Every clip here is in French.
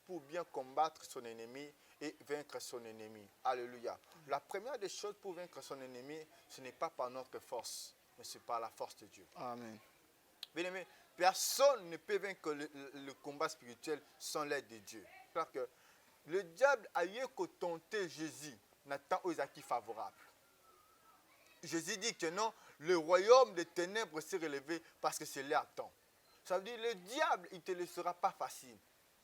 Pour bien combattre son ennemi et vaincre son ennemi. Alléluia. La première des choses pour vaincre son ennemi, ce n'est pas par notre force, mais c'est par la force de Dieu. Amen. Bien aimé, personne ne peut vaincre le combat spirituel sans l'aide de Dieu. C'est-à-dire que le diable a eu que tenter Jésus, n'attend aux acquis favorables. Jésus dit que non, le royaume des ténèbres s'est relevé parce que c'est leur temps. Ça veut dire que le diable, il ne te laissera pas facile.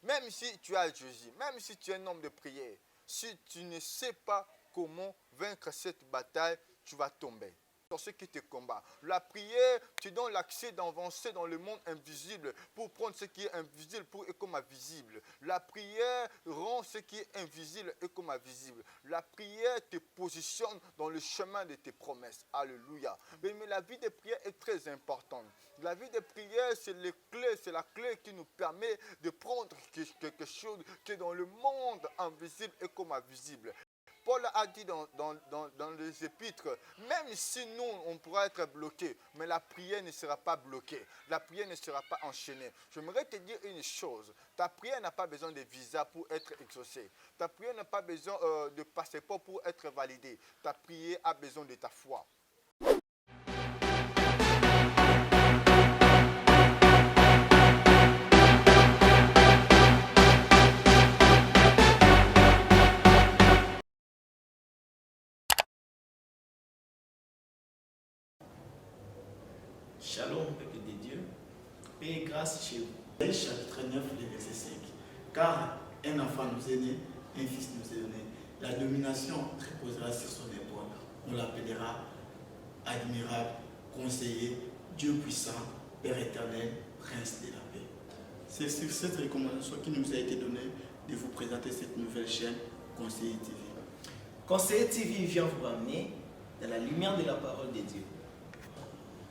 Même si tu as Jésus, même si tu es un homme de prière, si tu ne sais pas comment vaincre cette bataille, tu vas tomber. Dans ce qui te combat. La prière te donne l'accès d'avancer dans le monde invisible pour prendre ce qui est invisible et comme visible. La prière rend ce qui est invisible et comme visible. La prière te positionne dans le chemin de tes promesses. Alléluia. Mais la vie de prière est très importante. La vie de prière, c'est la clé qui nous permet de prendre quelque chose qui est dans le monde invisible et comme invisible. Paul a dit dans les épîtres, même si nous, on pourra être bloqués, mais la prière ne sera pas bloquée. La prière ne sera pas enchaînée. J'aimerais te dire une chose. Ta prière n'a pas besoin de visa pour être exaucée. Ta prière n'a pas besoin de passeport pour être validée. Ta prière a besoin de ta foi. Shalom, peuple de Dieu, paix et grâce chez vous. Chapitre 9, le verset 5. Car un enfant nous est né, un fils nous est donné. La domination reposera sur son épaule. On l'appellera admirable, conseiller, Dieu puissant, Père éternel, Prince de la paix. C'est sur cette recommandation qui nous a été donnée de vous présenter cette nouvelle chaîne, Conseiller TV. Conseiller TV vient vous ramener dans la lumière de la parole de Dieu.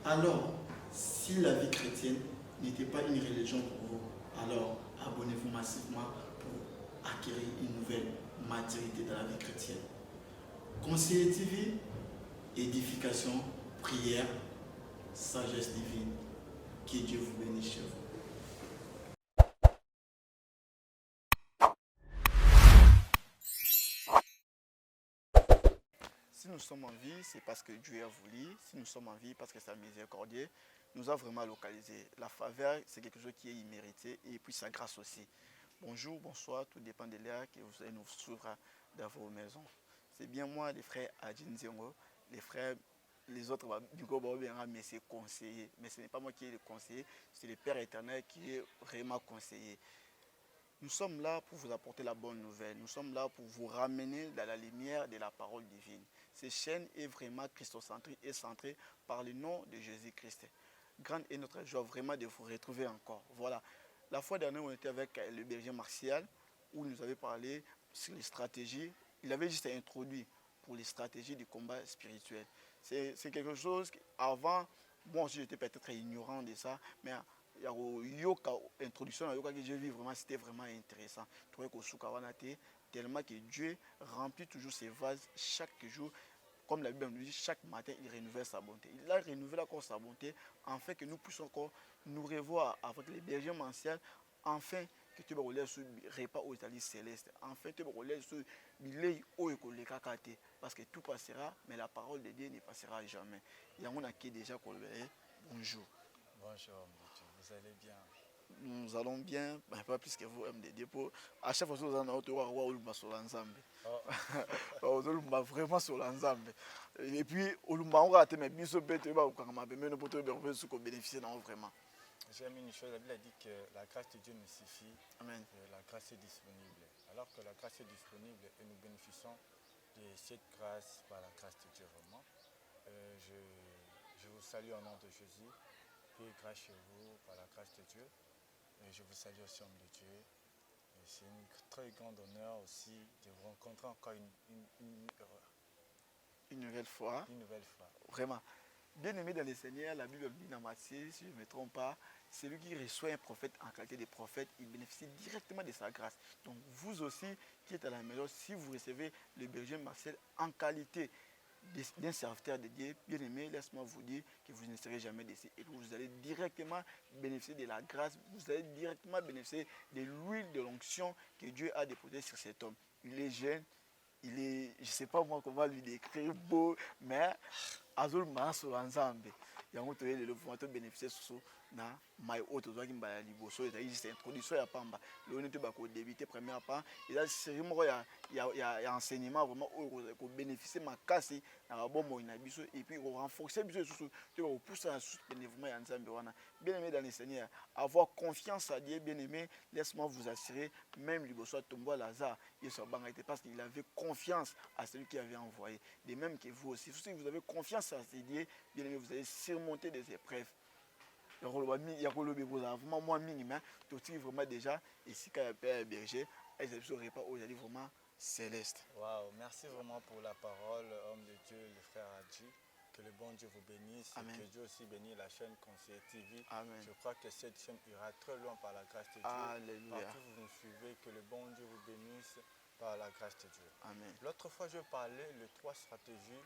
Alors, si la vie chrétienne n'était pas une religion pour vous, alors abonnez-vous massivement pour acquérir une nouvelle maturité dans la vie chrétienne. Conseiller TV, édification, prière, sagesse divine. Que Dieu vous bénisse chez vous. Si nous sommes en vie, c'est parce que Dieu a voulu. Si nous sommes en vie, parce que sa miséricorde nous a vraiment localisés. La faveur, c'est quelque chose qui est immérité et puis sa grâce aussi. Bonjour, bonsoir, tout dépend de l'heure que vous allez nous suivre dans vos maisons. C'est bien moi, les frères Adjin Zengo, les frères, les autres, mais c'est conseiller. Mais ce n'est pas moi qui est le conseiller, c'est le Père éternel qui est vraiment conseiller. Nous sommes là pour vous apporter la bonne nouvelle. Nous sommes là pour vous ramener dans la lumière de la parole divine. Cette chaîne est vraiment christocentrique et centrée par le nom de Jésus-Christ. Grande est notre joie vraiment de vous retrouver encore. Voilà. La fois dernière, on était avec le berger Martial, où il nous avait parlé sur les stratégies. Il avait juste introduit pour les stratégies du combat spirituel. C'est quelque chose qu'avant, bon, j'étais peut-être ignorant de ça, mais il y a une introduction que j'ai vu vraiment, c'était vraiment intéressant. Tellement que Dieu remplit toujours ses vases chaque jour. Comme la Bible nous dit, chaque matin, il renouvelle sa bonté. Il a renouvelé encore sa bonté, afin que nous puissions encore nous revoir avec les bergers mensuels, afin que tu vas sur repas aux Italiens célestes, afin que tu vas sur billet au écolekakate, parce que tout passera, mais la parole de Dieu ne passera jamais. Il y a un qui déjà bonjour. Bonjour, vous allez bien? Nous allons bien, mais pas plus que vous, MDD. À chaque fois, vous allez sur l'ensemble. Vous allez vraiment sur l'ensemble. Et puis, on va mais bien sûr, nous bénéficier vraiment. J'aime une chose, la Bible a dit que la grâce de Dieu nous suffit. Amen. La grâce est disponible. Alors que la grâce est disponible et nous bénéficions de cette grâce par la grâce de Dieu vraiment. Je vous salue au nom de Jésus. Paix et grâce chez vous par la grâce de Dieu. Et je vous salue aussi, homme de Dieu. C'est une très grande honneur aussi de vous rencontrer encore une nouvelle fois. Une nouvelle fois. Vraiment. Bien aimé dans le Seigneur, la Bible dit dans Matthieu, si je ne me trompe pas, celui qui reçoit un prophète en qualité de prophète, il bénéficie directement de sa grâce. Donc vous aussi qui êtes à la maison, si vous recevez le berger Martial en qualité d'un serviteur de Dieu, bien aimé, laisse-moi vous dire que vous ne serez jamais déçus et que vous allez directement bénéficier de la grâce, vous allez directement bénéficier de l'huile de l'onction que Dieu a déposée sur cet homme. Il est jeune, il est, je ne sais pas moi comment lui décrire, beau, mais azul maso ensemble. Yango to le vraiment bénéficier sur na mai auto zo kimbala liboso ezali juste introduction ya pamba le on te ba ko débuter première part il a série moko ya enseignement vraiment ko bénéficier makasi na bombo na biso et puis ko renforcer biso sous te ko pousser à soutenir ya nzambe wana. Bien aimé dans le Seigneur, avoir confiance à Dieu, bien aimé, laisse-moi vous assurer, même liboso tombo Lazare, il se bangaité parce qu'il avait confiance à celui qui avait envoyé. De même que vous aussi, si vous avez confiance à Dieu, bien aimé, vous allez surmonter des épreuves. Il y a vraiment moins minime, tout vraiment déjà ici quand il y a Père Berger, et ce repas aujourd'hui vraiment céleste. Waouh, merci vraiment pour la parole, homme de Dieu, le frère Adji. Que le bon Dieu vous bénisse. Amen. Et que Dieu aussi bénisse la chaîne Conseiller TV. Amen. Je crois que cette chaîne ira très loin par la grâce de Dieu. Alléluia. Partout où vous nous suivez, que le bon Dieu vous bénisse par la grâce de Dieu. Amen. L'autre fois, je parlais de 3 stratégies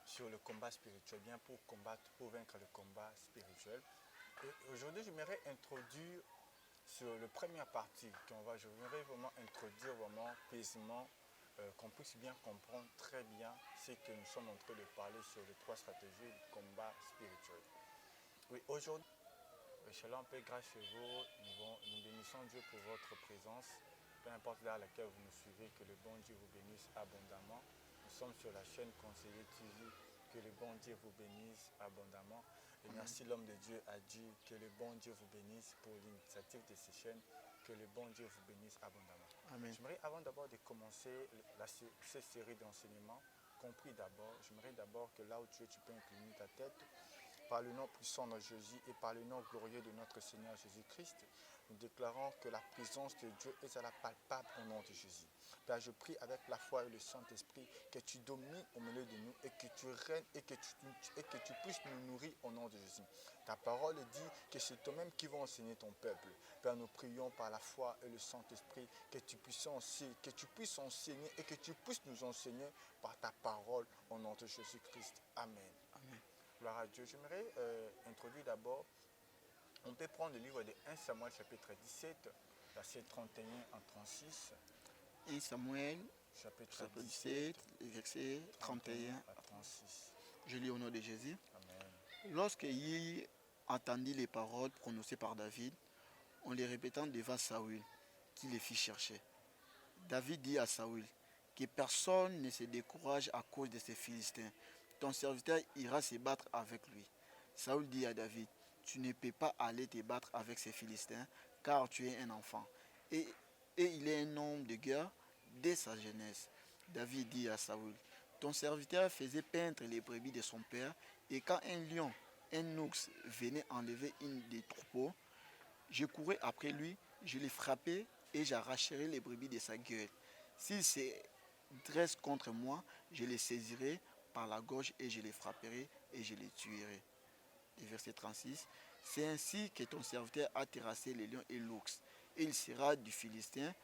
sur le combat spirituel, bien pour combattre, pour vaincre le combat spirituel. Et aujourd'hui, j'aimerais introduire sur la première partie, j'aimerais vraiment introduire vraiment paisiblement, qu'on puisse bien comprendre très bien ce que nous sommes en train de parler sur les 3 stratégies du combat spirituel. Oui, aujourd'hui, Shalom, Père, grâce à vous, nous bénissons Dieu pour votre présence, peu importe l'heure à laquelle vous nous suivez, que le bon Dieu vous bénisse abondamment. Nous sommes sur la chaîne Conseiller TV, que le bon Dieu vous bénisse abondamment. Et merci l'homme de Dieu a dit que le bon Dieu vous bénisse pour l'initiative de ces chaînes, que le bon Dieu vous bénisse abondamment. Amen. J'aimerais, avant d'abord de commencer cette série d'enseignements, j'aimerais d'abord que là où tu es, tu peux incliner ta tête. Par le nom puissant de Jésus et par le nom glorieux de notre Seigneur Jésus-Christ, nous déclarons que la présence de Dieu est à la palpable au nom de Jésus. Père, je prie avec la foi et le Saint-Esprit que tu domines au milieu de nous et que tu règnes et que tu puisses nous nourrir au nom de Jésus. Ta parole dit que c'est toi-même qui vas enseigner ton peuple. Père, nous prions par la foi et le Saint-Esprit que tu puisses enseigner et que tu puisses nous enseigner par ta parole au nom de Jésus-Christ. Amen. Amen. Gloire à Dieu. J'aimerais introduire d'abord, on peut prendre le livre de 1 Samuel chapitre 17, verset 31 à 36. 1 Samuel Chapitre chapitre 17, verset 31 à 36. Je lis au nom de Jésus. Amen. Lorsque Yi entendit les paroles prononcées par David, en les répétant devant Saül, qui les fit chercher, David dit à Saül que personne ne se décourage à cause de ces Philistins. Ton serviteur ira se battre avec lui. Saül dit à David, tu ne peux pas aller te battre avec ces Philistins, car tu es un enfant. Et il est un homme de guerre dès sa jeunesse. David dit à Saül, ton serviteur faisait paître les brebis de son père, et quand un lion, un ours venait enlever une des troupeaux, je courais après lui, je les frappais et j'arracherais les brebis de sa gueule. S'il se dresse contre moi, je les saisirai par la gorge et je les frapperai et je les tuerai. Et verset 36, c'est ainsi que ton serviteur a terrassé les lions et l'ours, et il sera du Philistin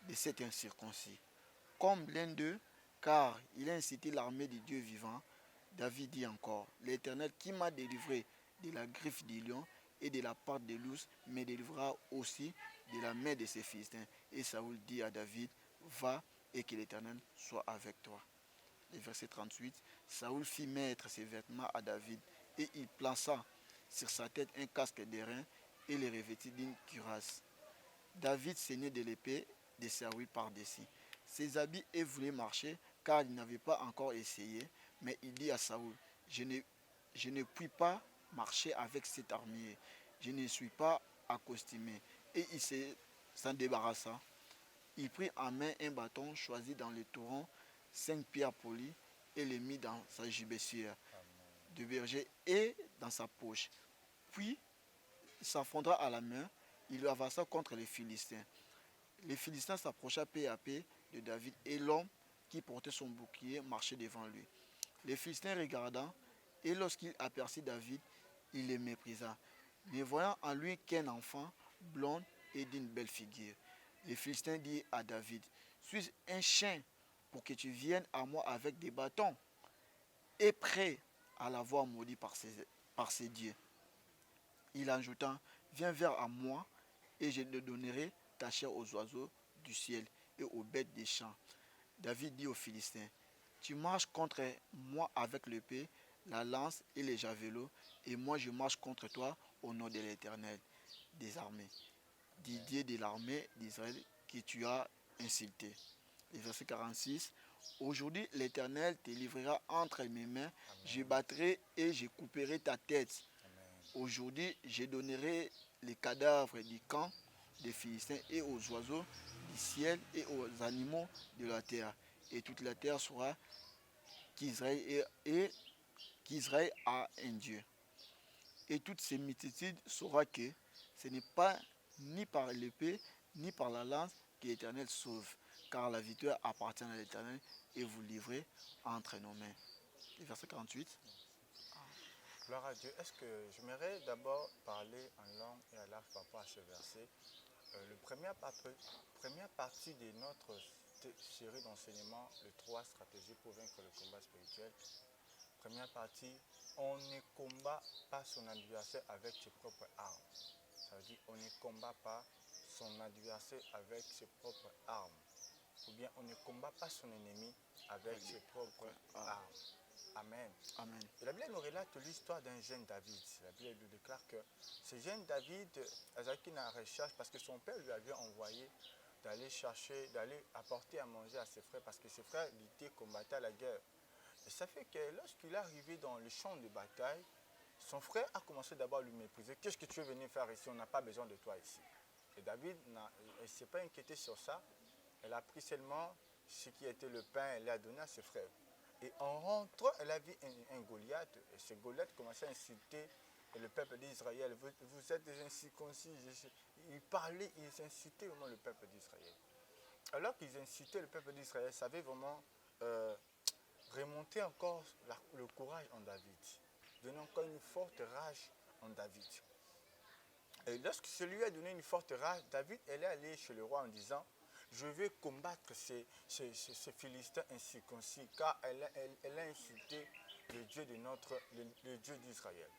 de cet incirconcis. Comme l'un d'eux, car il a incité l'armée du Dieu vivant. David dit encore, l'Éternel qui m'a délivré de la griffe du lion et de la patte de l'ours me délivrera aussi de la main de ces Philistins. Et Saül dit à David, va et que l'Éternel soit avec toi. Et verset 38, Saül fit mettre ses vêtements à David et il plaça sur sa tête un casque d'airain et le revêtit d'une cuirasse. David saignait de l'épée de Saül par-dessus ses habits et voulait marcher car il n'avait pas encore essayé, mais il dit à Saül, je ne puis pas marcher avec cette armure, je ne suis pas accostumé. Et il s'en débarrassa. Il prit en main un bâton choisi dans le torrent, 5 pierres polies, et les mit dans sa gibecière de berger et dans sa poche. Puis, il s'affronta à la main, il le avança contre les Philistins. Les Philistins s'approcha peu à peu de David et l'homme qui portait son bouclier marchait devant lui. Les Philistins regardant, et lorsqu'il aperçut David, il le méprisa, ne voyant en lui qu'un enfant blond et d'une belle figure. Les Philistins dirent à David, suis-je un chien pour que tu viennes à moi avec des bâtons? et prêt à l'avoir maudit par ses dieux. Il ajouta, viens vers moi et je te donnerai ta chair aux oiseaux du ciel et aux bêtes des champs. David dit aux Philistins, tu marches contre moi avec l'épée, la lance et les javelots, et moi je marche contre toi au nom de l'Éternel des armées, Dieu de l'armée d'Israël que tu as insulté. Le verset 46, aujourd'hui l'Éternel te livrera entre mes mains, je battrai et je couperai ta tête. Aujourd'hui je donnerai les cadavres du camp des Philistins et aux oiseaux du ciel et aux animaux de la terre. Et toute la terre saura qu'Israël a un Dieu. Et toutes ces multitudes saura que ce n'est pas ni par l'épée ni par la lance que l'Éternel sauve, car la victoire appartient à l'Éternel et vous livrez entre nos mains. Et verset 48. Gloire à Dieu. Est-ce que j'aimerais d'abord parler en langue et à l'art par rapport à ce verset. La première partie de notre série d'enseignement, les 3 stratégies pour vaincre le combat spirituel. Première partie, on ne combat pas son adversaire avec ses propres armes. Ça veut dire on ne combat pas son adversaire avec ses propres armes. Ou bien on ne combat pas son ennemi avec ses propres armes. Amen. Amen. Et la Bible nous relate l'histoire d'un jeune David. La Bible nous déclare que ce jeune David, Azaki n'a recherche parce que son père lui avait envoyé d'aller chercher, d'aller apporter à manger à ses frères parce que ses frères luttaient, combattaient à la guerre. Et ça fait que lorsqu'il est arrivé dans le champ de bataille, son frère a commencé d'abord à lui mépriser. Qu'est-ce que tu es venu faire ici? On n'a pas besoin de toi ici. Et David ne s'est pas inquiété sur ça. Elle a pris seulement ce qui était le pain, elle l'a donné à ses frères. Et en rentrant, elle a vu un Goliath. Et ce Goliath commençait à insulter le peuple d'Israël. Vous êtes des incirconcis. Ils parlaient, ils incitaient vraiment le peuple d'Israël. Alors qu'ils incitaient le peuple d'Israël, ça avait vraiment remonté encore le courage en David. Donner encore une forte rage en David. Et lorsque celui a donné une forte rage, David elle est allé chez le roi en disant, je vais combattre ces Philistins incirconcis, car elle a insulté le Dieu le Dieu d'Israël.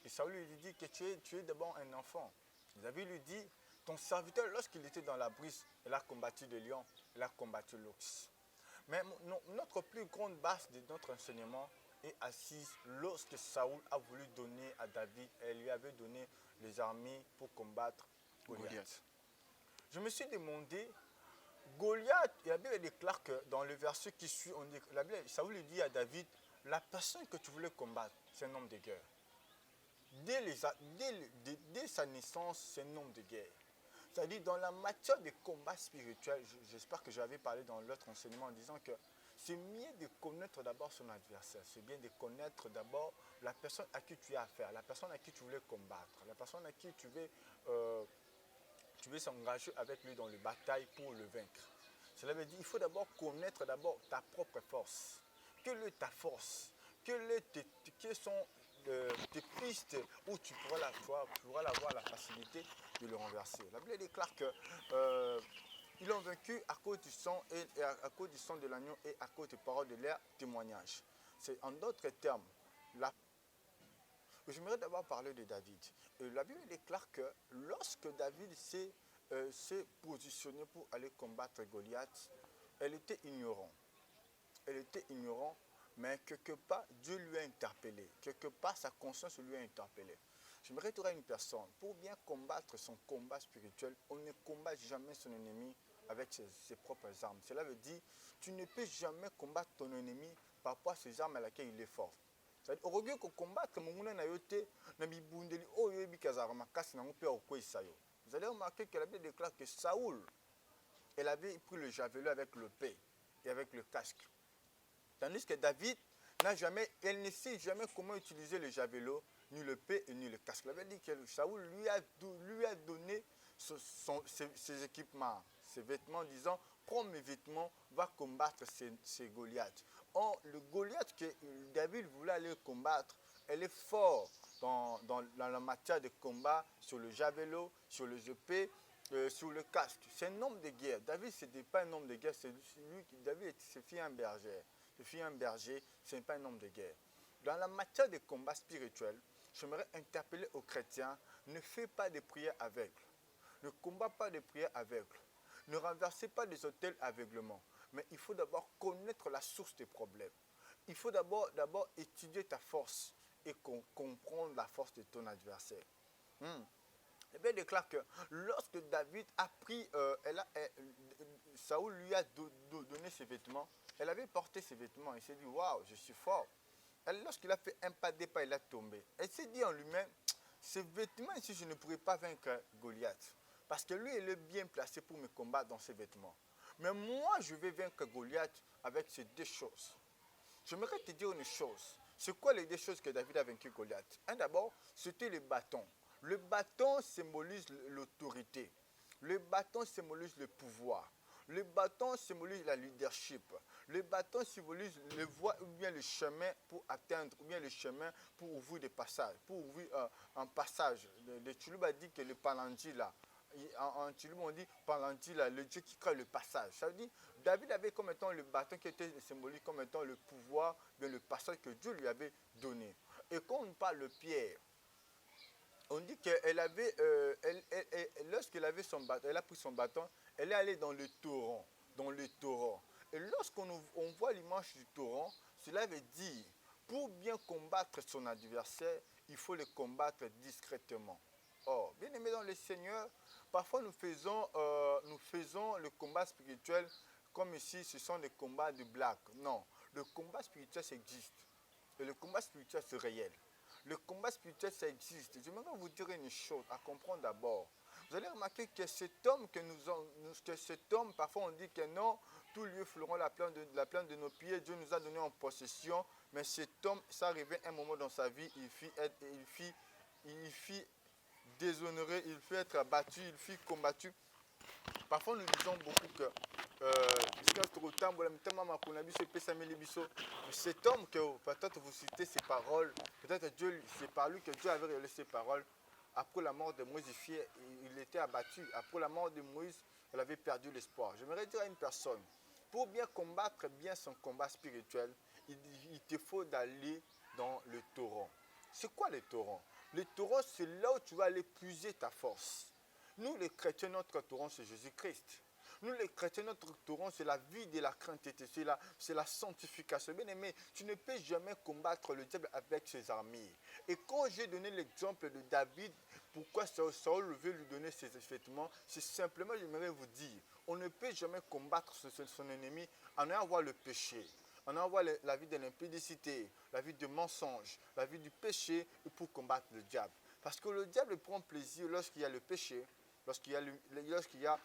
Et Saül lui dit que tu es d'abord un enfant. David lui dit, ton serviteur, lorsqu'il était dans la brise, il a combattu le lion, il a combattu l'ours. Mais notre plus grande base de notre enseignement est assise lorsque Saül a voulu donner à David, elle lui avait donné les armées pour combattre Goliath. Je me suis demandé, Goliath, la Bible déclare que dans le verset qui suit, Saül lui dit à David, la personne que tu voulais combattre, c'est un homme de guerre. Dès sa naissance, c'est un homme de guerre. C'est-à-dire, dans la matière des combats spirituels, j'espère que j'avais parlé dans l'autre enseignement en disant que c'est mieux de connaître d'abord son adversaire. C'est bien de connaître d'abord la personne à qui tu as affaire, la personne à qui tu voulais combattre, la personne à qui tu veux s'engager avec lui dans la bataille pour le vaincre. Cela veut dire qu'il faut d'abord connaître d'abord ta propre force. Quelle est ta force? Quelles sont tes pistes où tu pourras avoir la facilité de le renverser? La Bible déclare qu'ils l'ont vaincu à cause du sang et à cause du sang de l'agneau et à cause des paroles de leur témoignage. C'est en d'autres termes. J'aimerais d'abord parler de David. Et la Bible déclare que lorsque David s'est positionné pour aller combattre Goliath, elle était ignorante. Elle était ignorante, mais quelque part, Dieu lui a interpellé. Quelque part, sa conscience lui a interpellé. J'aimerais dire à une personne, pour bien combattre son combat spirituel, on ne combat jamais son ennemi avec ses propres armes. Cela veut dire, tu ne peux jamais combattre ton ennemi par rapport à ses armes à laquelle il est fort. C'est-à-dire, au lieu de combattre, vous allez remarquer que la Bible déclare que Saül, elle avait pris le javelot avec le paix et avec le casque. Tandis que David elle ne sait jamais comment utiliser le javelot, ni le paix et ni le casque. La Bible dit que Saül lui a donné ses équipements, ses vêtements, disant, prends mes vêtements, va combattre ces Goliaths. Or, le Goliath que David voulait aller combattre, elle est fort dans la matière de combat, sur le javelot, sur les épées, sur le casque. C'est un homme de guerre. David, ce n'était pas un homme de guerre, David s'est fait un berger. je suis un berger, ce n'est pas un homme de guerre. Dans la matière des combats spirituels, j'aimerais interpeller aux chrétiens, ne faites pas de prières aveugles. Ne combat pas de prières aveugles. Ne renversez pas des autels aveuglement. Mais il faut d'abord connaître la source des problèmes. Il faut d'abord étudier ta force et comprendre la force de ton adversaire. La Bible déclare que lorsque David a pris, Saoul lui a donné ses vêtements, elle avait porté ses vêtements. Il s'est dit, waouh, je suis fort. Lorsqu'il a fait un pas des pas, il a tombé. Elle s'est dit en lui-même, ces vêtements ici, je ne pourrais pas vaincre Goliath. Parce que lui, il est bien placé pour me combattre dans ses vêtements. Mais moi, je vais vaincre Goliath avec ces deux choses. J'aimerais te dire une chose. C'est quoi les deux choses que David a vaincu Goliath? Un d'abord, c'était le bâton. Le bâton symbolise l'autorité. Le bâton symbolise le pouvoir. Le bâton symbolise la leadership. Le bâton symbolise le voie ou bien le chemin pour atteindre, ou bien le chemin pour ouvrir des passages, pour ouvrir un passage. Le Tchoulou a dit que le palandi là, en Tchoulou on dit palandi là, le Dieu qui crée le passage. Ça veut dire, David avait comme étant le bâton qui était symbolique comme étant le pouvoir, bien le passage que Dieu lui avait donné. Et quand on parle de Pierre, on dit qu'elle avait, lorsqu'elle avait son bâton, elle a pris son bâton, elle est allée dans le torrent, Et lorsqu'on voit l'image du torrent, cela veut dire, pour bien combattre son adversaire, il faut le combattre discrètement. Or, bien aimé dans le Seigneur, parfois nous faisons le combat spirituel comme ici, ce sont des combats de blagues. Non, le combat spirituel, ça existe. Et le combat spirituel, c'est réel. Le combat spirituel, ça existe. J'aimerais vous dire une chose à comprendre d'abord. Vous allez remarquer que cet homme, parfois on dit que non, tous lieux fleuront la plante de nos pieds, Dieu nous a donné en possession, mais cet homme, ça arrivait un moment dans sa vie, il fit déshonoré, il fit être abattu, il fit combattu. Parfois nous disons beaucoup que cet homme que peut-être vous citez ses paroles, peut-être c'est par lui que Dieu avait révélé ses paroles. Après la mort de Moïse, il était abattu. Après la mort de Moïse, il avait perdu l'espoir. J'aimerais dire à une personne, pour bien combattre bien son combat spirituel, il te faut d'aller dans le torrent. C'est quoi le torrent? Le torrent, c'est là où tu vas aller puiser ta force. Nous, les chrétiens, notre torrent, c'est Jésus-Christ. Nous, les chrétiens, notre torrent, c'est la vie de la crainte, c'est la sanctification. Bien aimé, tu ne peux jamais combattre le diable avec ses armées. Et quand j'ai donné l'exemple de David, pourquoi Saul veut lui donner ses vêtements, c'est simplement, j'aimerais vous dire, on ne peut jamais combattre son ennemi en ayant voir le péché, en ayant voir la vie de l'impudicité, la vie du mensonge, la vie du péché, pour combattre le diable. Parce que le diable prend plaisir lorsqu'il y a le péché, lorsqu'il y a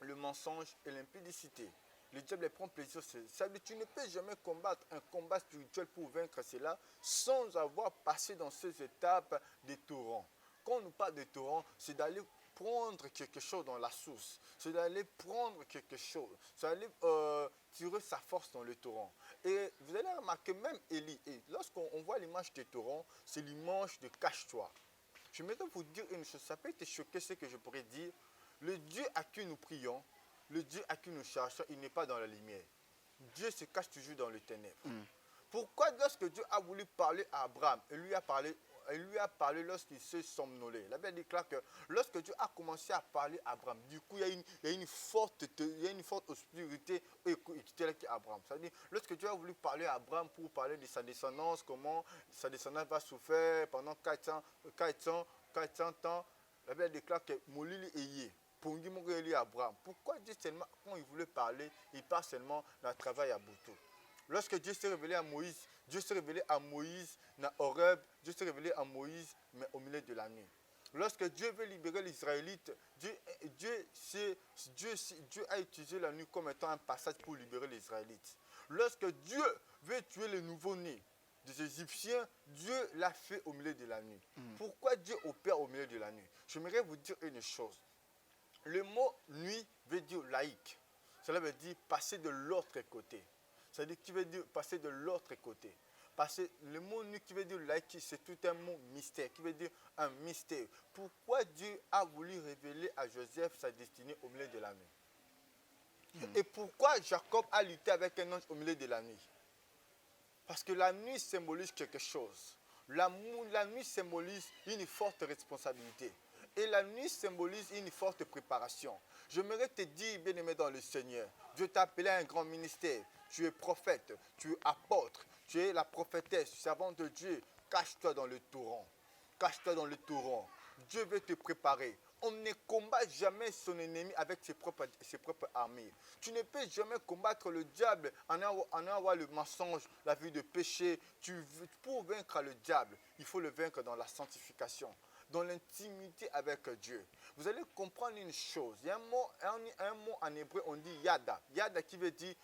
le mensonge et l'impudicité. Le diable prend plaisir. Ça veut dire que tu ne peux jamais combattre un combat spirituel pour vaincre cela sans avoir passé dans ces étapes des torrents. Quand on nous parle des torrents, c'est d'aller prendre quelque chose dans la source. C'est d'aller prendre quelque chose. C'est d'aller tirer sa force dans le torrent. Et vous allez remarquer, même Élie, lorsqu'on voit l'image des torrents, c'est l'image de cache-toi. Je voudrais vous dire une chose, ça peut être choqué ce que je pourrais dire. Le Dieu à qui nous prions, le Dieu à qui nous cherchons, il n'est pas dans la lumière. Dieu se cache toujours dans les ténèbres. Pourquoi lorsque Dieu a voulu parler à Abraham, il lui a parlé lorsqu'il s'est somnolé. La Bible déclare que lorsque Dieu a commencé à parler à Abraham, du coup il y a une forte obscurité qui Abraham. C'est-à-dire, lorsque Dieu a voulu parler à Abraham pour parler de sa descendance, comment sa descendance va souffrir pendant 400 ans, la Bible déclare que Molili Eye, Pongi Mogeli Abraham. Pourquoi Dieu seulement, quand il voulait parler, il part seulement dans le travail à Boutou? Lorsque Dieu s'est révélé à Moïse, dans Horeb, Dieu s'est révélé à Moïse, mais au milieu de la nuit. Lorsque Dieu veut libérer les Israélites, Dieu a utilisé la nuit comme étant un passage pour libérer les Israélites. Lorsque Dieu veut tuer les nouveau-nés des Égyptiens, Dieu l'a fait au milieu de la nuit. Pourquoi Dieu opère au milieu de la nuit? J'aimerais vous dire une chose. Le mot nuit veut dire laïque. Cela veut dire passer de l'autre côté. C'est-à-dire qui veut dire passer de l'autre côté. Parce que le mot nuit qui veut dire laïque, c'est tout un mot mystère, qui veut dire un mystère. Pourquoi Dieu a voulu révéler à Joseph sa destinée au milieu de la nuit? Et pourquoi Jacob a lutté avec un ange au milieu de la nuit? Parce que la nuit symbolise quelque chose. La nuit symbolise une forte responsabilité. Et la nuit symbolise une forte préparation. J'aimerais te dire, bien-aimé dans le Seigneur, Dieu t'a appelé à un grand ministère. Tu es prophète, tu es apôtre, tu es la prophétesse, servante de Dieu. Cache-toi dans le torrent. Cache-toi dans le torrent. Dieu veut te préparer. On ne combat jamais son ennemi avec ses propres armures. Tu ne peux jamais combattre le diable en ayant le mensonge, la vie de péché. Pour vaincre le diable, il faut le vaincre dans la sanctification, dans l'intimité avec Dieu. Vous allez comprendre une chose. Il y a un mot en hébreu, on dit yada. Yada qui veut dire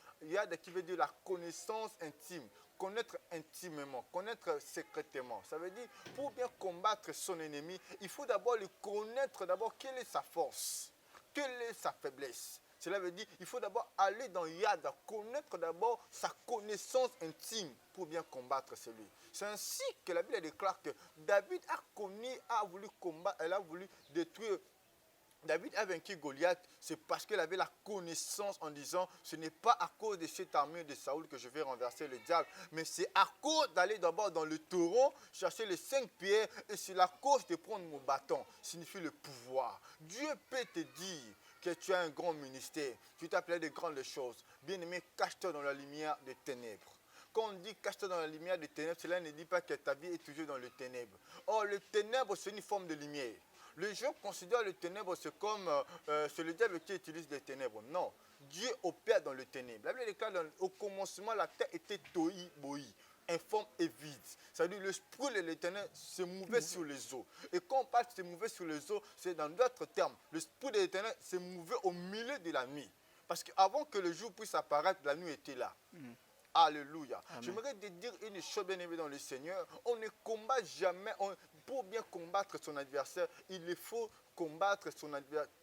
la connaissance intime. Connaître intimement, connaître secrètement. Ça veut dire, pour bien combattre son ennemi, il faut d'abord le connaître, quelle est sa force, quelle est sa faiblesse. Cela veut dire, il faut d'abord aller dans Yada, connaître d'abord sa connaissance intime pour bien combattre celui. C'est ainsi que la Bible déclare que David a voulu combattre, elle a voulu détruire. David a vaincu Goliath, c'est parce qu'il avait la connaissance en disant, ce n'est pas à cause de cette armure de Saoul que je vais renverser le diable, mais c'est à cause d'aller d'abord dans le torrent, chercher les 5 pierres, et c'est la cause de prendre mon bâton, signifie le pouvoir. Dieu peut te dire que tu as un grand ministère, tu t'appelles de grandes choses. Bien-aimé, cache-toi dans la lumière des ténèbres. Quand on dit cache-toi dans la lumière des ténèbres, cela ne dit pas que ta vie est toujours dans le ténèbre. Or, le ténèbre, c'est une forme de lumière. Les gens considèrent le ténèbre, c'est comme c'est le diable qui utilise les ténèbres. Non, Dieu opère dans le ténèbre. La Bible déclare au commencement, la terre était tohi bohi, informe et vide. C'est-à-dire l'esprit de l'Éternel se mouvait sur les eaux. Et quand on parle de se mouver sur les eaux, c'est dans d'autres termes. L'esprit de l'Éternel se mouvait au milieu de la nuit. Parce qu'avant que le jour puisse apparaître, la nuit était là. Alléluia. J'aimerais te dire une chose, bien aimée dans le Seigneur. On ne combat jamais. Pour bien combattre son adversaire, il faut combattre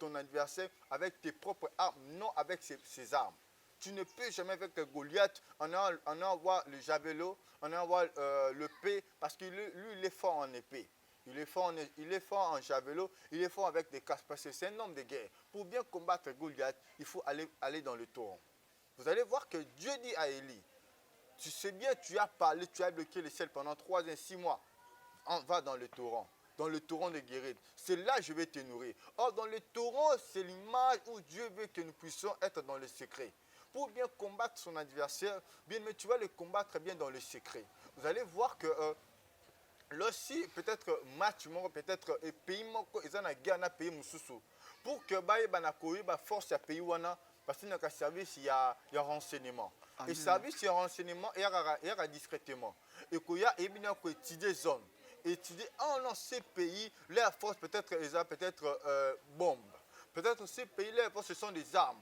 ton adversaire avec tes propres armes, non avec ses armes. Tu ne peux jamais avec Goliath en avoir le javelot, en avoir l'épée, parce que lui, il est fort en épée. Il est fort en javelot, il est fort avec des casques, parce que c'est un homme de guerre. Pour bien combattre Goliath, il faut aller dans le torrent. Vous allez voir que Dieu dit à Élie, tu sais bien, tu as parlé, tu as bloqué le ciel pendant 3 ans, 6 mois. On va dans le torrent de guérite. C'est là que je vais te nourrir. Or, dans le torrent, c'est l'image où Dieu veut que nous puissions être dans le secret. Pour bien combattre son adversaire, bien, mais tu vas le combattre bien dans le secret. Vous allez voir que lorsque peut-être match, peut-être pays, ils ont une guerre dans le pays mususu. Pour que la force à pays wana, parce qu'il y a un service, il y a renseignement. Et service, il y a renseignement, il y a discrètement. Et qu'il y a étudier zone. Étudier dans ces pays, leur force peut-être bombes. Peut-être ces pays, leur force, ce sont des armes.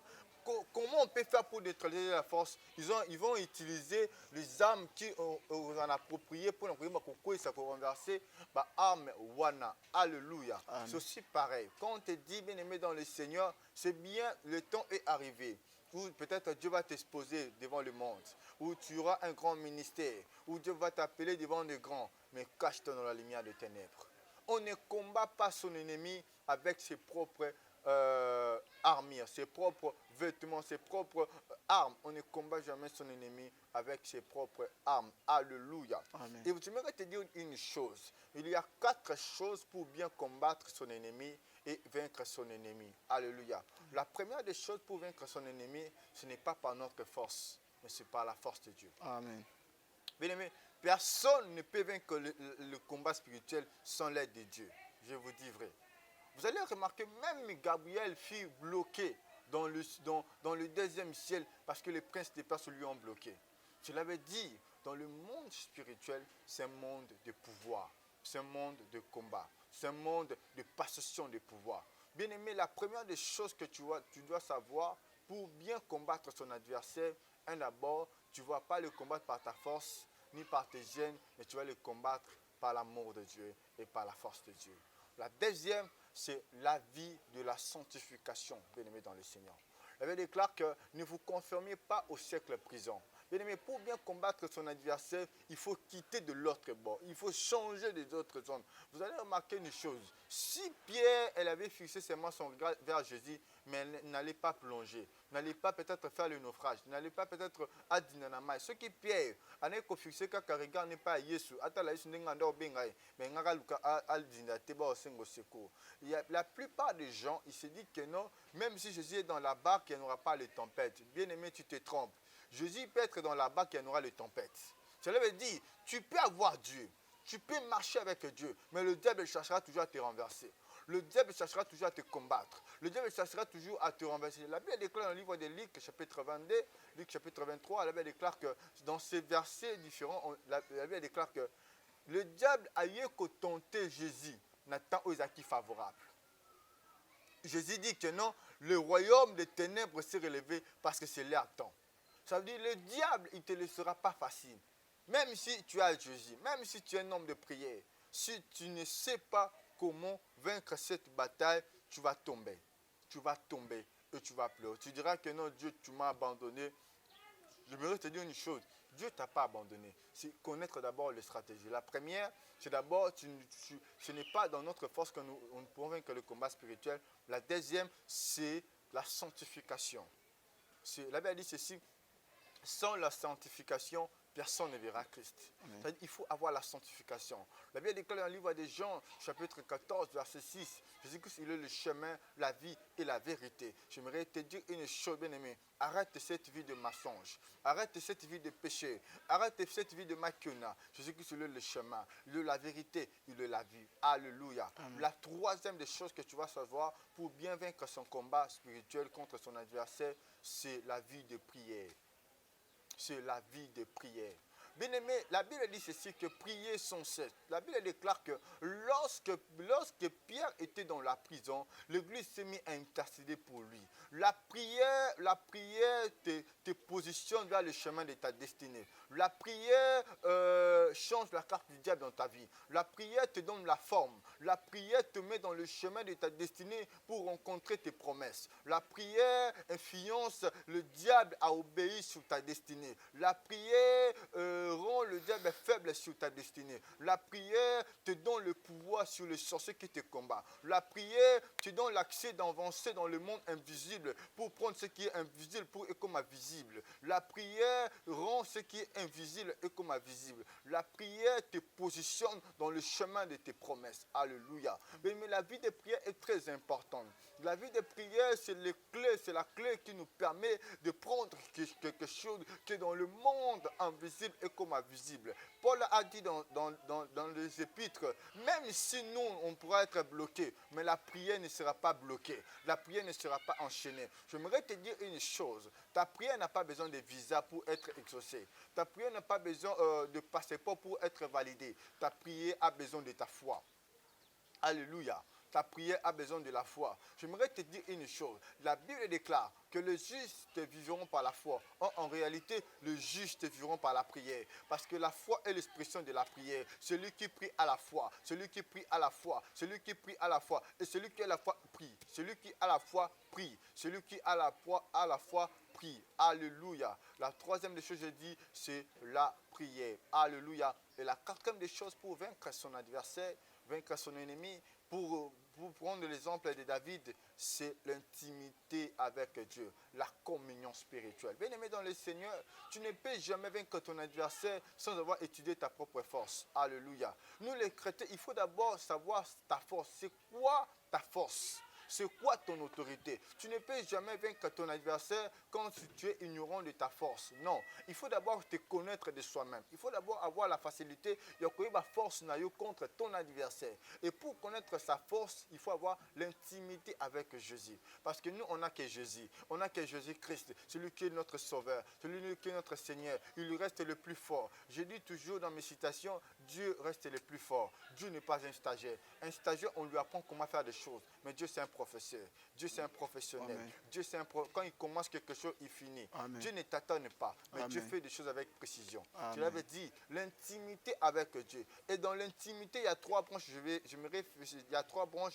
Comment on peut faire pour neutraliser la force? Ils vont utiliser les armes qui ont appropriées pour renverser armes wana. Alléluia. C'est aussi pareil. Quand on te dit, bien aimé dans le Seigneur, c'est bien, le temps est arrivé. Où peut-être Dieu va t'exposer devant le monde, où tu auras un grand ministère, où Dieu va t'appeler devant les grands, mais cache-toi dans la lumière des ténèbres. On ne combat pas son ennemi avec ses propres armures, ses propres vêtements, ses propres armes. On ne combat jamais son ennemi avec ses propres armes. Alléluia. Amen. Et j'aimerais te dire une chose. Il y a 4 choses pour bien combattre son ennemi et vaincre son ennemi. Alléluia. La première des choses pour vaincre son ennemi, ce n'est pas par notre force, mais c'est par la force de Dieu. Amen. Bien aimé, personne ne peut vaincre le combat spirituel sans l'aide de Dieu. Je vous dis vrai. Vous allez remarquer, même Gabriel fut bloqué dans le 2e ciel parce que les princes des Perses lui ont bloqué. Cela veut dire, dans le monde spirituel, c'est un monde de pouvoir, c'est un monde de combat, c'est un monde de possession de pouvoir. Bien aimé, la première des choses que tu dois savoir pour bien combattre son adversaire, d'abord, tu ne vas pas le combattre par ta force ni par tes gènes, mais tu vas le combattre par l'amour de Dieu et par la force de Dieu. La deuxième, c'est la vie de la sanctification, bien aimé dans le Seigneur. La Bible déclare que ne vous conformiez pas au siècle présent. Bien aimé, pour bien combattre son adversaire, il faut quitter de l'autre bord. Il faut changer des autres zones. Vous allez remarquer une chose. Si Pierre, elle avait fixé ses mains son regard vers Jésus, mais n'allez pas plonger. N'allez pas peut-être faire le naufrage. N'allez pas peut-être à Dinanama. Ce qui piège, année qu'on fixe que regard n'est pas Yesu. Attends, Yesu n'est pas bengai, mais n'aga luka al dinate ba osengo seko. La plupart des gens, ils se disent que non, même si Jésus est dans la barque, il n'y aura pas les tempêtes. Bien aimé, tu te trompes. Jésus peut être dans la barque, il y aura les tempêtes. Cela veut dire, tu peux avoir Dieu. Tu peux marcher avec Dieu, mais le diable cherchera toujours à te renverser. Le diable cherchera toujours à te combattre. Le diable cherchera toujours à te renverser. La Bible déclare dans le livre de Luc, chapitre 22, Luc, chapitre 23, la Bible déclare que dans ces versets différents, la Bible déclare que le diable a eu qu'à tenter Jésus, n'attend aux acquis favorables. Jésus dit que non, le royaume des ténèbres s'est relevé parce que c'est leur temps. Ça veut dire que le diable, il ne te laissera pas facile. Même si tu as Jésus, même si tu es un homme de prière, si tu ne sais pas comment vaincre cette bataille, tu vas tomber. Tu vas tomber et tu vas pleurer. Tu diras que non, Dieu, tu m'as abandonné. Je voudrais te dire une chose. Dieu ne t'a pas abandonné. C'est connaître d'abord les stratégies. La première, c'est d'abord, ce n'est pas dans notre force que nous pouvons vaincre le combat spirituel. La deuxième, c'est la sanctification. La Bible dit ceci, sans la sanctification, personne ne verra Christ. Il faut avoir la sanctification. La Bible déclare dans le livre de Jean, chapitre 14, verset 6, Jésus-Christ, il est le chemin, la vie et la vérité. J'aimerais te dire une chose, bien-aimé. Arrête cette vie de mensonge. Arrête cette vie de péché. Arrête cette vie de macuna. Jésus-Christ, il est le chemin, il est la vérité, il est la vie. Alléluia. Amen. La troisième des choses que tu vas savoir pour bien vaincre son combat spirituel contre son adversaire, c'est la vie de prière. C'est la vie de prière. Bien-aimé, la Bible dit ceci, que prier sans cesse. La Bible déclare que lorsque Pierre était dans la prison, l'Église s'est mise à intercéder pour lui. La prière te positionne vers le chemin de ta destinée. La prière change la carte du diable dans ta vie. La prière te donne la forme. La prière te met dans le chemin de ta destinée pour rencontrer tes promesses. La prière influence le diable à obéir sur ta destinée. La prière rend le diable faible sur ta destinée. La prière te donne le pouvoir sur les sorciers qui te combattent. La prière te donne l'accès d'avancer dans le monde invisible pour prendre ce qui est invisible pour et comme visible. La prière rend ce qui est invisible et comme visible. La prière te positionne dans le chemin de tes promesses. Alléluia. Mais la vie de prière est très importante. La vie de prière, c'est la clé qui nous permet de prendre quelque chose qui est dans le monde invisible et comme invisible. Paul a dit dans les épîtres, même si nous, on pourra être bloqués, mais la prière ne sera pas bloquée. La prière ne sera pas enchaînée. J'aimerais te dire une chose. Ta prière n'a pas besoin de visa pour être exaucée. Ta prière n'a pas besoin de passeport pour être validée. Ta prière a besoin de ta foi. Alléluia. Ta prière a besoin de la foi. J'aimerais te dire une chose. La Bible déclare que les justes vivront par la foi. En réalité, les justes vivront par la prière. Parce que la foi est l'expression de la prière. Celui qui prie à la foi. Celui qui prie à la foi. Celui qui prie à la foi. Et celui qui a la foi prie. Celui qui a la foi prie. Celui qui a la foi prie. Alléluia. La troisième des choses, je dis, c'est la prière. Alléluia. Et la quatrième des choses pour vaincre son adversaire, vaincre son ennemi, pour prendre l'exemple de David, c'est l'intimité avec Dieu, la communion spirituelle. Bien-aimé dans le Seigneur, tu ne peux jamais vaincre ton adversaire sans avoir étudié ta propre force. Alléluia. Nous les chrétiens, il faut d'abord savoir ta force. C'est quoi ta force? C'est quoi ton autorité? Tu ne peux jamais vaincre ton adversaire quand tu es ignorant de ta force. Non, il faut d'abord te connaître de soi-même. Il faut d'abord avoir la facilité de connaître la force contre ton adversaire. Et pour connaître sa force, il faut avoir l'intimité avec Jésus. Parce que nous, on n'a que Jésus. On n'a que Jésus-Christ, celui qui est notre sauveur, celui qui est notre Seigneur. Il reste le plus fort. Je dis toujours dans mes citations, Dieu reste le plus fort. Dieu n'est pas un stagiaire. Un stagiaire, on lui apprend comment faire des choses. Mais Dieu, c'est un professeur. Dieu, c'est un professionnel. Amen. Dieu, c'est quand il commence quelque chose, il finit. Amen. Dieu ne t'attend pas, mais Amen. Dieu fait des choses avec précision. Amen. Je l'avais dit, l'intimité avec Dieu. Et dans l'intimité, il y a trois branches.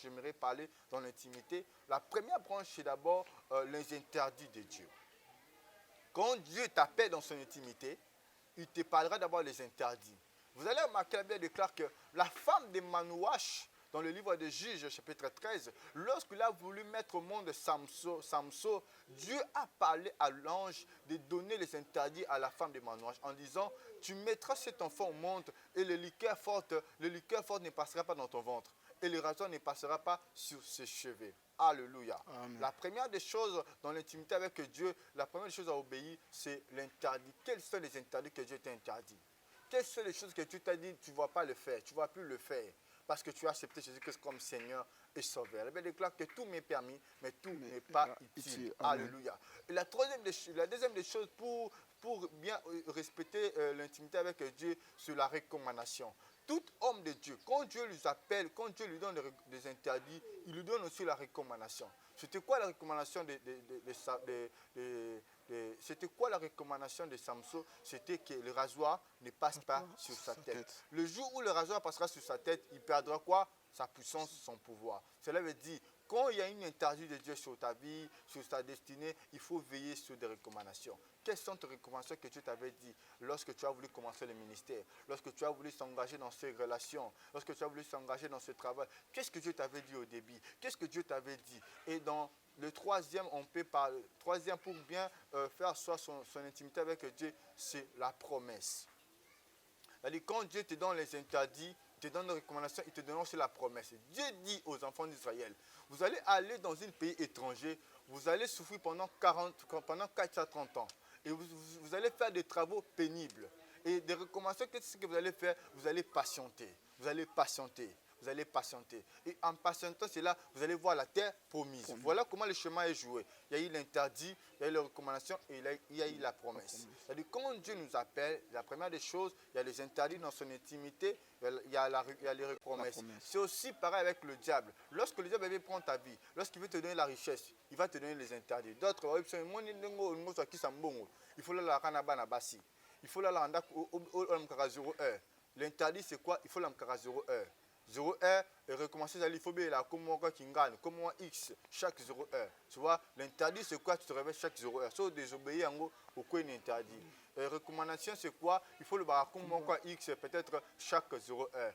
J'aimerais parler dans l'intimité. La première branche, c'est d'abord les interdits de Dieu. Quand Dieu t'appelle dans son intimité, il te parlera d'abord des interdits. Vous allez remarquer, la Bible déclare que la femme de Manouach, dans le livre de Juges, chapitre 13, lorsqu'il a voulu mettre au monde Samson, Dieu a parlé à l'ange de donner les interdits à la femme de Manoach en disant, tu mettras cet enfant au monde et le liqueur forte ne passera pas dans ton ventre et le rasoir ne passera pas sur ses cheveux. Alléluia. Amen. La première des choses dans l'intimité avec Dieu, la première des choses à obéir, c'est l'interdit. Quels sont les interdits que Dieu t'a interdits? Quelles sont les choses que Dieu t'a dit, tu ne vas pas le faire, tu ne vas plus le faire, parce que tu as accepté Jésus-Christ comme Seigneur et Sauveur. La Bible déclare que tout m'est permis, mais tout n'est pas utile. Alléluia. Et la deuxième des choses pour bien respecter l'intimité avec Dieu, c'est la recommandation. Tout homme de Dieu, quand Dieu lui appelle, quand Dieu lui donne des interdits, il lui donne aussi la recommandation. C'était quoi la recommandation c'était quoi la recommandation de Samson? C'était que le rasoir ne passe pas sur sa tête. Le jour où le rasoir passera sur sa tête, il perdra quoi? Sa puissance, son pouvoir. Cela veut dire, quand il y a une interdit de Dieu sur ta vie, sur ta destinée, il faut veiller sur des recommandations. Quelles sont tes recommandations que Dieu t'avait dit lorsque tu as voulu commencer le ministère, lorsque tu as voulu s'engager dans ces relations, lorsque tu as voulu s'engager dans ce travail? Qu'est-ce que Dieu t'avait dit au début? Qu'est-ce que Dieu t'avait dit? Et dans le troisième, on peut parler, troisième pour bien faire soit son intimité avec Dieu, c'est la promesse. C'est-à-dire quand Dieu te donne les interdits, te donne des recommandations, il te donne aussi la promesse. Dieu dit aux enfants d'Israël, vous allez aller dans un pays étranger, vous allez souffrir pendant 430 ans. Et vous allez faire des travaux pénibles. Et des recommandations, qu'est-ce que vous allez faire? Vous allez patienter. Vous allez patienter. Vous allez patienter. Et en patientant, c'est là, vous allez voir la terre promise. Voilà comment le chemin est joué. Il y a eu l'interdit, il y a eu les recommandations et il y a eu la promesse. C'est-à-dire, quand Dieu nous appelle, la première des choses, il y a les interdits dans son intimité, il y a les promesses. C'est aussi pareil avec le diable. Lorsque le diable veut prendre ta vie, lorsqu'il veut te donner la richesse, il va te donner les interdits. D'autres, il faut la basi. Il faut la l'interdit, c'est quoi? Il faut la 0 heure. 0 heure et recommencer à l'IFOB là comme moi qui gagne, comme moi X chaque 0 heure. Tu vois, l'interdit c'est quoi? Tu te réveilles chaque 0 heure. Sauf désobéir en gros au quoi il est interdit. Et recommandation c'est quoi? Il faut le barrer comme moi X peut-être chaque 0 heure.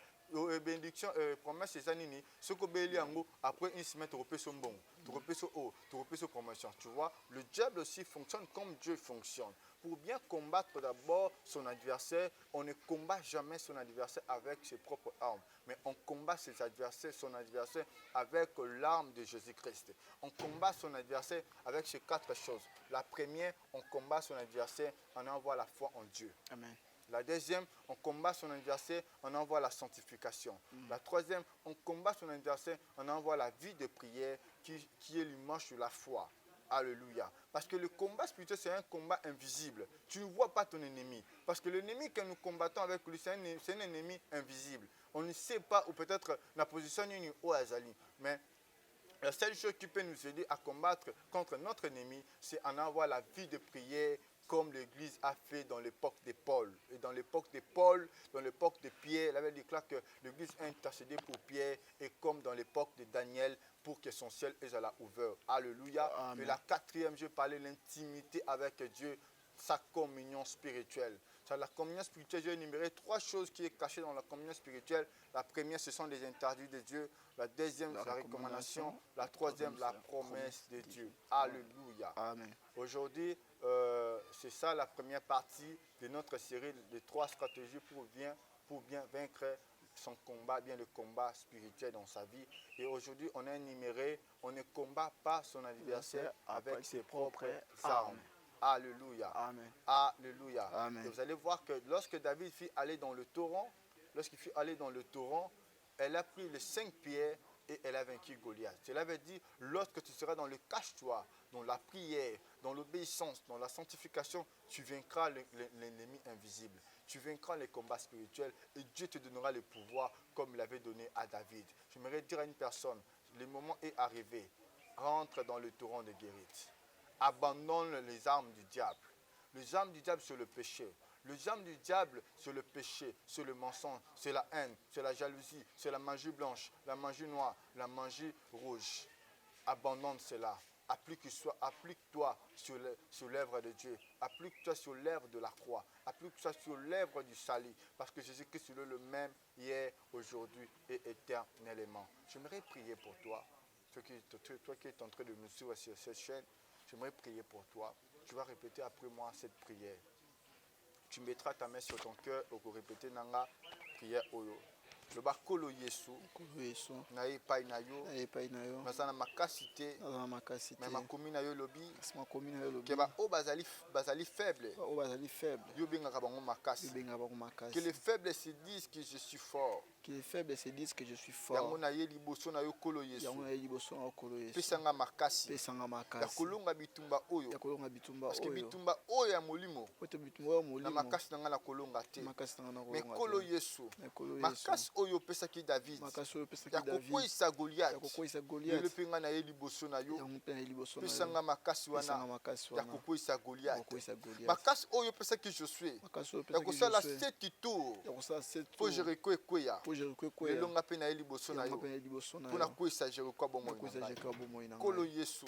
Bénédiction, promesse c'est ça nini. Ce que béli en gros après une semaine tu repères son bon, tu repères son haut, tu repères son promotion. Tu vois, le diable aussi fonctionne comme Dieu fonctionne. Pour bien combattre d'abord son adversaire, on ne combat jamais son adversaire avec ses propres armes, mais on combat son adversaire avec l'arme de Jésus-Christ. On combat son adversaire avec ces 4 choses. La première, on combat son adversaire en envoie la foi en Dieu. Amen. La deuxième, on combat son adversaire, on envoie la sanctification. La troisième, on combat son adversaire, on envoie la vie de prière qui est l'image de la foi. Alléluia. Parce que le combat spirituel, c'est un combat invisible. Tu ne vois pas ton ennemi. Parce que l'ennemi que nous combattons avec lui, c'est un ennemi invisible. On ne sait pas, ou peut-être la position d'une au Azali. Mais la seule chose qui peut nous aider à combattre contre notre ennemi, c'est en avoir la vie de prière, comme l'Église a fait dans l'époque de Paul. Et dans l'époque de Paul, dans l'époque de Pierre, il avait déclaré que l'Église a intercédé pour Pierre, et comme dans l'époque de Daniel, pour que son ciel soit ouvert. Alléluia. Amen. Et la quatrième, je parlais de l'intimité avec Dieu, sa communion spirituelle. La communion spirituelle, j'ai énuméré 3 choses qui sont cachées dans la communion spirituelle. La première, ce sont les interdits de Dieu. La deuxième, la recommandation. La troisième, la promesse de Dieu. Alléluia. Amen. Aujourd'hui, c'est ça la première partie de notre série de 3 stratégies pour bien vaincre son combat, bien le combat spirituel dans sa vie. Et aujourd'hui, on a énuméré, on ne combat pas son adversaire avec ses propres armes. Alléluia. Amen. Alléluia. Amen. Et vous allez voir que lorsque David fut allé dans le torrent, elle a pris les 5 pierres et elle a vaincu Goliath. Cela veut dire, lorsque tu seras dans le cache-toi, dans la prière, dans l'obéissance, dans la sanctification, tu vaincras l'ennemi invisible. Tu vaincras les combats spirituels et Dieu te donnera le pouvoir comme il l'avait donné à David. J'aimerais dire à une personne, le moment est arrivé. Rentre dans le torrent de guérite. Abandonne les armes du diable. Les armes du diable, c'est le péché. Les armes du diable, c'est le péché, c'est le mensonge, c'est la haine, c'est la jalousie, c'est la magie blanche, la magie noire, la magie rouge. Abandonne cela. Applique-toi sur l'œuvre de Dieu. Applique-toi sur l'œuvre de la croix. Applique-toi sur l'œuvre du salut. Parce que Jésus-Christ est le même hier, aujourd'hui et éternellement. J'aimerais prier pour toi. Toi qui es en train de me suivre sur cette chaîne, j'aimerais prier pour toi. Tu vas répéter après moi cette prière. Tu mettras ta main sur ton cœur et tu vas répéter Nanga prière Oyo. Le bakolo Yesu, na epai na yo, na na makasite, na makomi na yo lobi, ke ba o bazali faible, yo bengaka bango makasi. Que les faibles se disent que je suis fort. Que les faibles se disent que je suis fort. Yango na ye liboso na yo kolo Yesu. Pesanga makasi. Ya kolonga bitumba oyo. Parce que bitumba oyo ya molimo. Na makasi nanga na kolonga te. Mais kolo Yesu. Makasi oyo pesaki David. Ya kokwisa Goliath. Le penga na ye liboso na yo. Pesanga makasi wana. Ya kokwisa Goliath. Makasi oyo pesaki Josué. Ya kosala 7 tours. Po Jéricho ekweya. Lelonga pe na ye liboso na yo. Pona kwisa Jéricho bomoi. Kolo Yesu.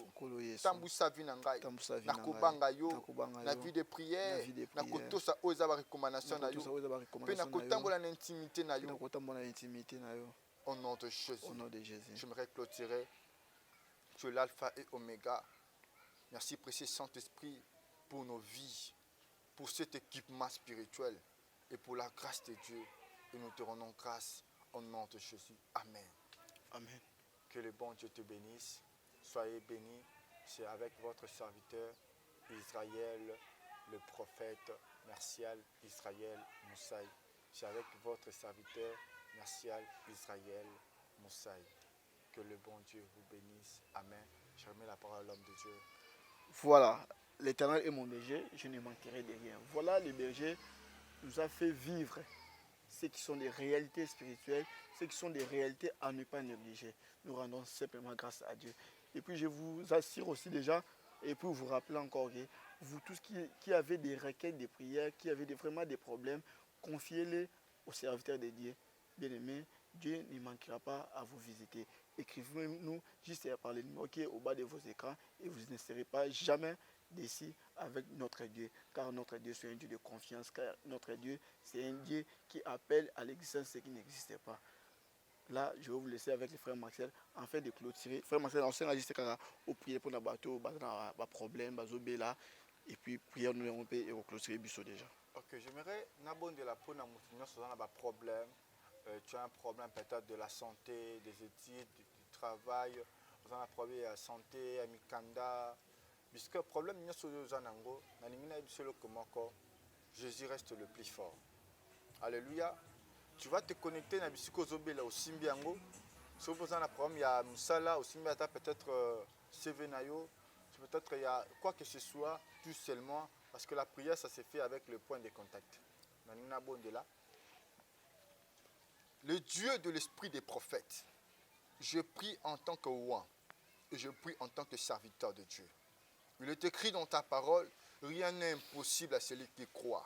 Tambusa vi na ngai. Na kobanga yo. Na vie de prière. Na kotosa oyo eza ba recommandation na yo. Pe na kotambola na intimité na yo. Au nom de Jésus. J'aimerais clôturer. Tu es l'alpha et oméga. Merci précieux Saint-Esprit pour nos vies, pour cet équipement spirituel et pour la grâce de Dieu. Et nous te rendons grâce au nom de Jésus. Amen. Amen. Que le bon Dieu te bénisse. Soyez bénis. C'est avec votre serviteur Israël, le prophète Martial Israël Moussaï. C'est avec votre serviteur Martial Israël Moussaï. Que le bon Dieu vous bénisse. Amen. Je remets la parole à l'homme de Dieu. Voilà, l'Éternel est mon berger, je ne manquerai de rien. Voilà, le berger nous a fait vivre ce qui sont des réalités spirituelles, ce qui sont des réalités à ne pas négliger. Nous rendons simplement grâce à Dieu. Et puis je vous assure aussi déjà, et puis vous rappelez encore que vous tous qui avez des requêtes, des prières, qui avez vraiment des problèmes, confiez-les aux serviteurs de Dieu. Bien-aimés, Dieu ne manquera pas à vous visiter. Écrivez-nous juste par le numéro qui est au bas de vos écrans et vous ne serez pas jamais déçus avec notre Dieu. Car notre Dieu, c'est un Dieu de confiance. Car notre Dieu, c'est un Dieu qui appelle à l'existence ce qui n'existait pas. Là, je vais vous laisser avec le frère Marcel en fait de clôturer. Frère Marcel, on s'est enregistré au prier pour nos bateaux, nos problèmes, là. Et puis, prière nous on peut et clôturer biso déjà. Ok, j'aimerais n'abonner de la peau dans mon problème. Tu as un problème peut-être de la santé, des études, du travail, vous avez un problème de la santé, à Mikanda. Puisque le problème, Jésus reste le plus fort. Alléluia. Tu vas te connecter à la au Simbiango. Si vous avez un problème, il y a Moussala, au Simbiata, peut-être Sevenayo, peut-être il y a quoi que ce soit, tout seulement, parce que la prière, ça se fait avec le point de contact. Le Dieu de l'esprit des prophètes, je prie en tant que roi et je prie en tant que serviteur de Dieu. Il est écrit dans ta parole, rien n'est impossible à celui qui croit.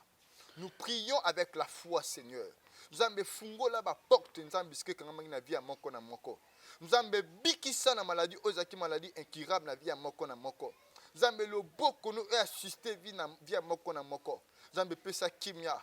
Nous prions avec la foi, Seigneur. Nous avons fungo la porte, nous avons bisqué quand même na vie à moko na moko. Nous avons bikisa na maladie, ozaki maladie incurable na vie à moko na moko. Nous avons le boko nous assisté vie à moko na moko. Zambe pesa kimia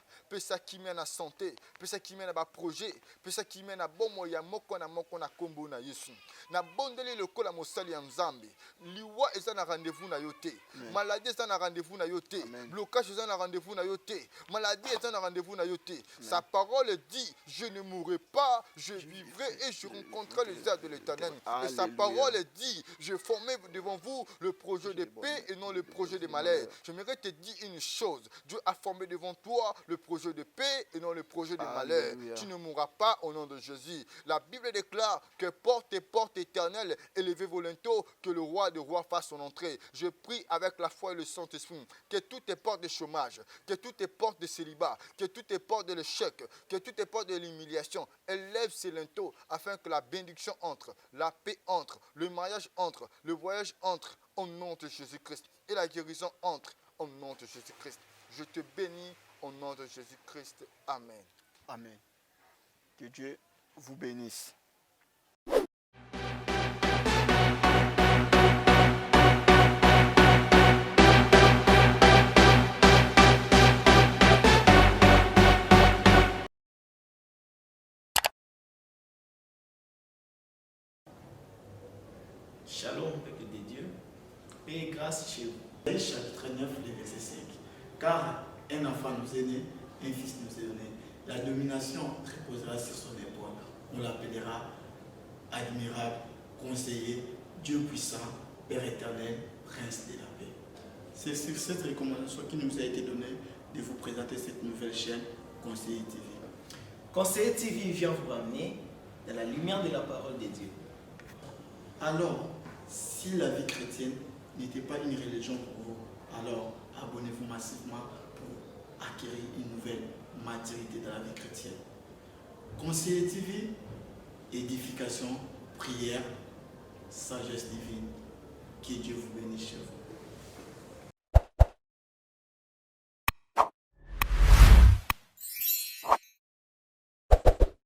na santé, pesa kimia na ba projet, pesa kimia na bomo ya moko na kombo na Yesu. Na bondeli le kola mosali ya Nzambe. Liwa eza na rendez-vous na yote. Maladie eza na rendez-vous na yote. Blocage eza na rendez-vous na yote. Maladie eza na rendez-vous na yote. Sa parole dit, je ne mourrai pas, je vivrai et je rencontrerai les airs de l'Éternel. Et sa parole dit, je formais devant vous le projet de paix et non le projet de malheur. J'aimerais te dire une chose, Dieu a formé devant toi le projet de paix et non le projet de malheur. Tu ne mourras pas au nom de Jésus. La Bible déclare que porte éternelle, élevez vos linteaux, que le roi des rois fasse son entrée. Je prie avec la foi et le Saint-Esprit que toutes les portes de chômage, que toutes les portes de célibat, que toutes les portes de l'échec, que toutes les portes de l'humiliation élèvent ces linteaux afin que la bénédiction entre, la paix entre, le mariage entre, le voyage entre au nom de Jésus-Christ et la guérison entre au nom de Jésus-Christ. Je te bénis au nom de Jésus-Christ. Amen. Amen. Que Dieu vous bénisse. Shalom, peuple de Dieu. Paix et grâce chez vous. Isaïe chapitre 9, le verset 5. Car un enfant nous est né, un fils nous est donné. La domination reposera sur son épaule. On l'appellera admirable, conseiller, Dieu puissant, Père éternel, Prince de la paix. C'est sur cette recommandation qui nous a été donnée de vous présenter cette nouvelle chaîne, Conseiller TV. Conseiller TV vient vous ramener dans la lumière de la parole de Dieu. Alors, si la vie chrétienne n'était pas une religion pour vous, alors abonnez-vous massivement pour acquérir une nouvelle maturité dans la vie chrétienne. Conseiller TV, édification, prière, sagesse divine. Que Dieu vous bénisse chez vous.